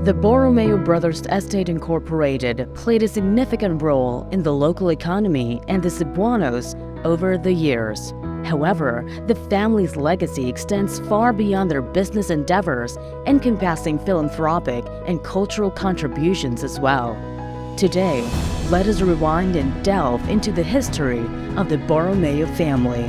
The Borromeo Brothers Estate Incorporated played a significant role in the local economy and the Cebuanos over the years. However, the family's legacy extends far beyond their business endeavors, encompassing philanthropic and cultural contributions as well. Today, let us rewind and delve into the history of the Borromeo family.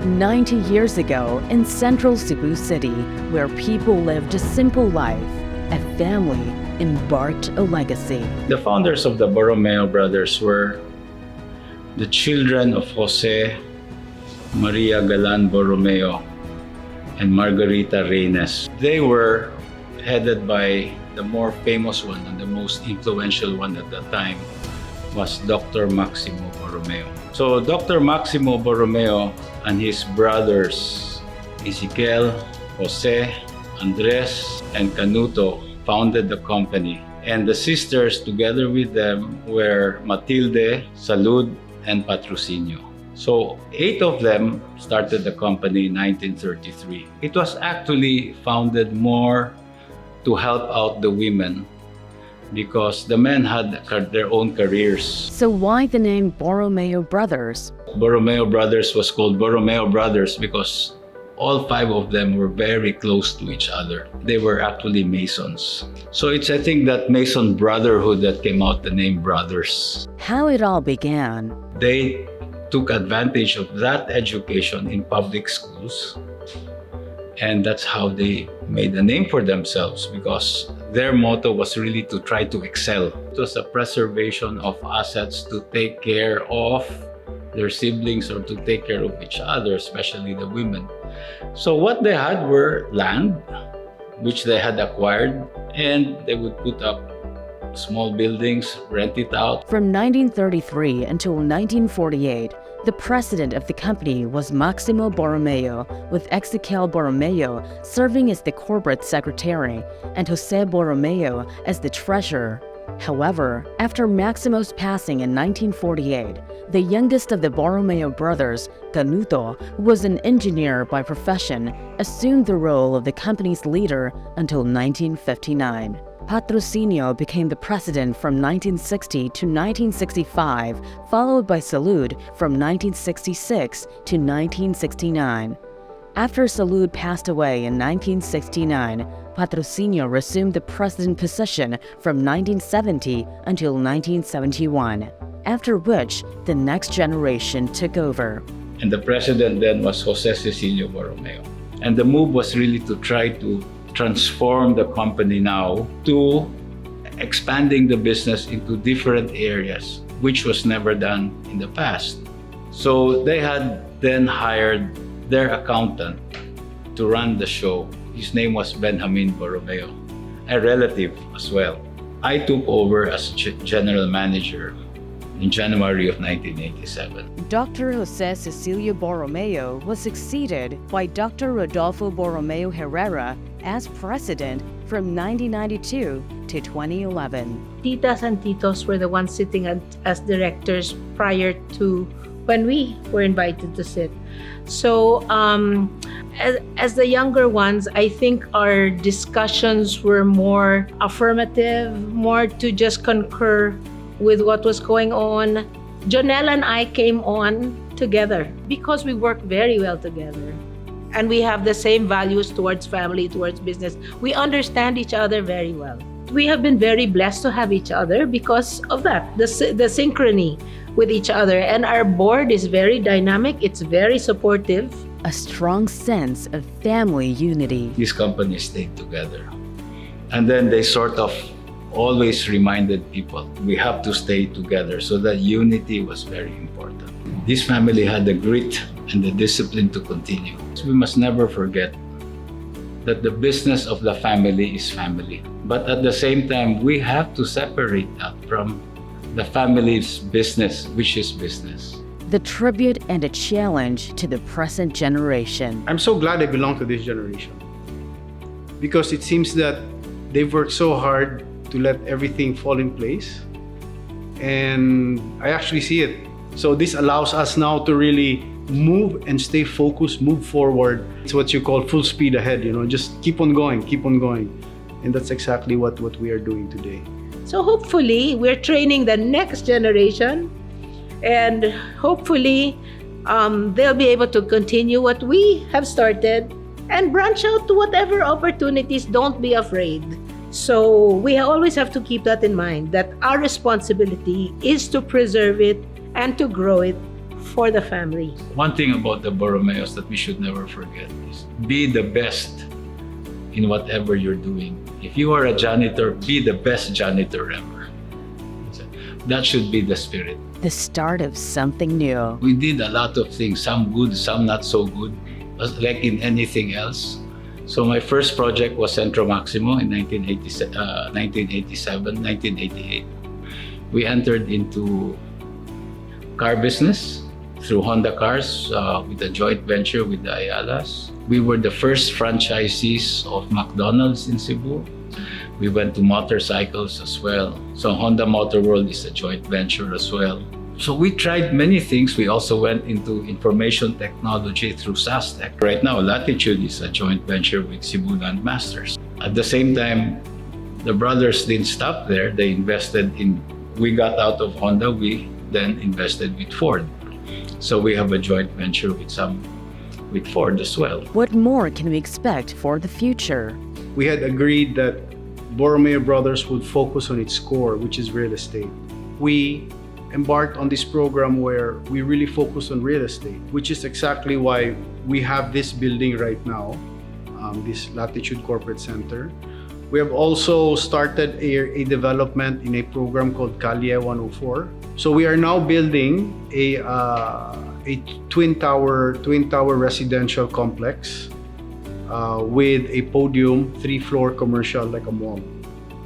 90 years ago, in central Cebu City, where people lived a simple life, a family embarked a legacy. The founders of the Borromeo brothers were the children of Jose Maria Galan Borromeo and Margarita Reynes. They were headed by the more famous one and the most influential one at that time was Dr. Maximo Borromeo. So Dr. Maximo Borromeo and his brothers Ezequiel, Jose, Andres, and Canuto founded the company. And the sisters together with them were Matilde, Salud, and Patrocinio. So 8 of them started the company in 1933. It was actually founded more to help out the women because the men had their own careers. So why the name Borromeo Brothers? Borromeo Brothers was called Borromeo Brothers because all 5 of them were very close to each other. They were actually Masons. So it's, I think, that Mason brotherhood that came out the name Brothers. How it all began. They took advantage of that education in public schools, and that's how they made a name for themselves because their motto was really to try to excel. It was a preservation of assets to take care of their siblings or to take care of each other, especially the women. So what they had were land, which they had acquired, and they would put up small buildings, rent it out. From 1933 until 1948, the president of the company was Maximo Borromeo, with Ezequiel Borromeo serving as the corporate secretary and Jose Borromeo as the treasurer. However, after Maximo's passing in 1948, the youngest of the Borromeo brothers, Canuto, who was an engineer by profession, assumed the role of the company's leader until 1959. Patrocinio became the president from 1960 to 1965, followed by Salud from 1966 to 1969. After Salud passed away in 1969, Patrocinio resumed the president position from 1970 until 1971, after which the next generation took over. And the president then was Jose Cecilio Borromeo. And the move was really to try to transform the company now to expanding the business into different areas, which was never done in the past. So they had then hired their accountant to run the show. His name was Benjamin Borromeo, a relative as well. I took over as general manager in January of 1987. Dr. Jose Cecilio Borromeo was succeeded by Dr. Rodolfo Borromeo Herrera as president from 1992 to 2011. Titas and titos were the ones sitting as directors prior to when we were invited to sit. So as the younger ones, I think our discussions were more affirmative, more to just concur with what was going on. Jonelle and I came on together because we work very well together. And we have the same values towards family, towards business. We understand each other very well. We have been very blessed to have each other because of that, the synchrony with each other. And our board is very dynamic, it's very supportive. A strong sense of family unity. These companies stayed together. And then they sort of always reminded people, we have to stay together. So that unity was very important. This family had the grit and the discipline to continue. So we must never forget that the business of the family is family. But at the same time, we have to separate that from the family's business, which is business. The tribute and a challenge to the present generation. I'm so glad I belong to this generation because it seems that they've worked so hard to let everything fall in place, and I actually see it. So this allows us now to really move and stay focused, move forward. It's what you call full speed ahead, just keep on going. And that's exactly what we are doing today. So hopefully, we're training the next generation, and hopefully, they'll be able to continue what we have started and branch out to whatever opportunities. Don't be afraid. So we always have to keep that in mind, that our responsibility is to preserve it and to grow it for the family. One thing about the Borromeos that we should never forget is be the best in whatever you're doing. If you are a janitor, be the best janitor ever. That should be the spirit. The start of something new. We did a lot of things, some good, some not so good, like in anything else. So my first project was Centro Maximo in 1988. We entered into car business through Honda Cars with a joint venture with the Ayalas. We were the first franchisees of McDonald's in Cebu. We went to motorcycles as well. So Honda Motor World is a joint venture as well. So we tried many things. We also went into information technology through SASTEC. Right now, Latitude is a joint venture with Cebu Land Masters. At the same time, the brothers didn't stop there. They invested in, we got out of Honda, we then invested with Ford. So we have a joint venture with Ford as well. What more can we expect for the future? We had agreed that Borromeo Brothers would focus on its core, which is real estate. We embarked on this program where we really focus on real estate, which is exactly why we have this building right now, this Latitude Corporate Center. We have also started a development in a program called Calle 104. So we are now building a twin tower residential complex with a podium, 3-floor commercial like a mall.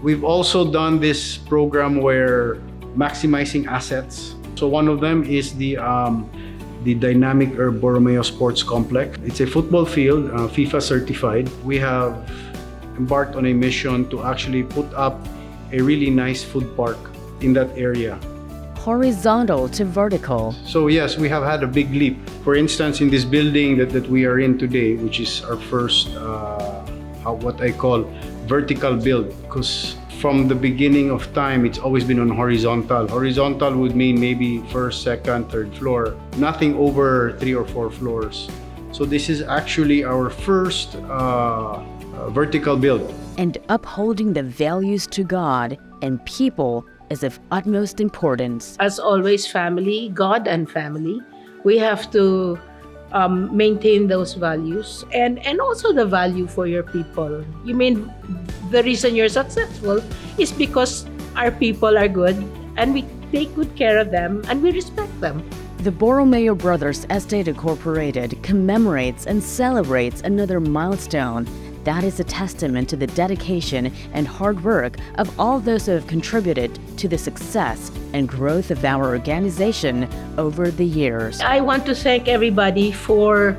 We've also done this program where maximizing assets. So one of them is the Dynamic Herb Borromeo Sports Complex. It's a football field, FIFA certified. We have embarked on a mission to actually put up a really nice food park in that area. Horizontal to vertical. So yes, we have had a big leap. For instance, in this building that we are in today, which is our first, what I call vertical build, because from the beginning of time, it's always been on horizontal. Horizontal would mean maybe first, second, third floor, nothing over 3 or 4 floors. So this is actually our first vertical build. And upholding the values to God and people is of utmost importance. As always, family, God and family, we have to maintain those values and also the value for your people. You mean the reason you're successful is because our people are good and we take good care of them and we respect them. The Borromeo Brothers Estate Incorporated commemorates and celebrates another milestone that is a testament to the dedication and hard work of all those who have contributed to the success and growth of our organization over the years. I want to thank everybody for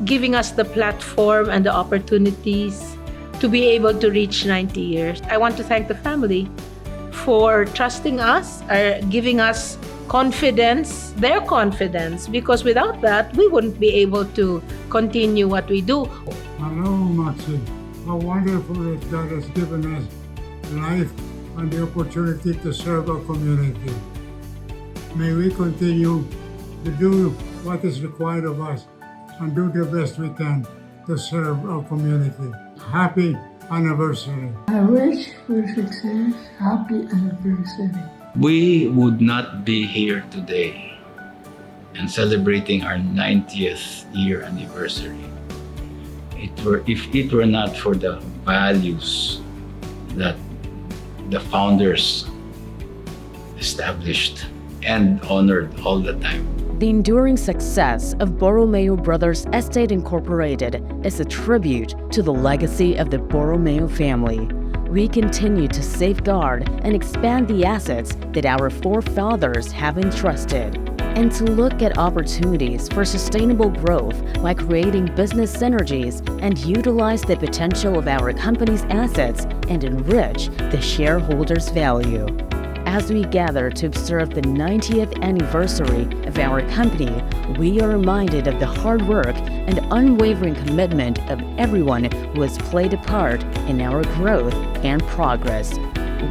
giving us the platform and the opportunities to be able to reach 90 years. I want to thank the family for trusting us, giving us confidence, their confidence, because without that, we wouldn't be able to continue what we do. Hello, Maxi. How wonderful that God has given us life and the opportunity to serve our community. May we continue to do what is required of us and do the best we can to serve our community. Happy anniversary. I wish for success. Happy anniversary. We would not be here today and celebrating our 90th year anniversary if it were not for the values that the founders established and honored all the time. The enduring success of Borromeo Brothers Estate Incorporated is a tribute to the legacy of the Borromeo family. We continue to safeguard and expand the assets that our forefathers have entrusted, and to look at opportunities for sustainable growth by creating business synergies and utilize the potential of our company's assets and enrich the shareholders' value. As we gather to observe the 90th anniversary of our company, we are reminded of the hard work and unwavering commitment of everyone who has played a part in our growth and progress.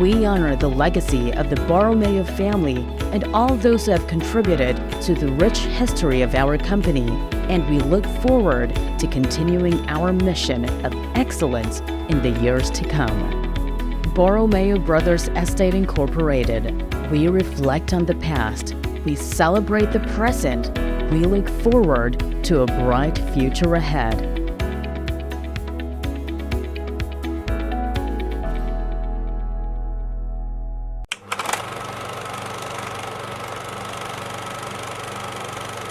We honor the legacy of the Borromeo family and all those who have contributed to the rich history of our company, and we look forward to continuing our mission of excellence in the years to come. Borromeo Brothers Estate Incorporated. We reflect on the past. We celebrate the present. We look forward to a bright future ahead.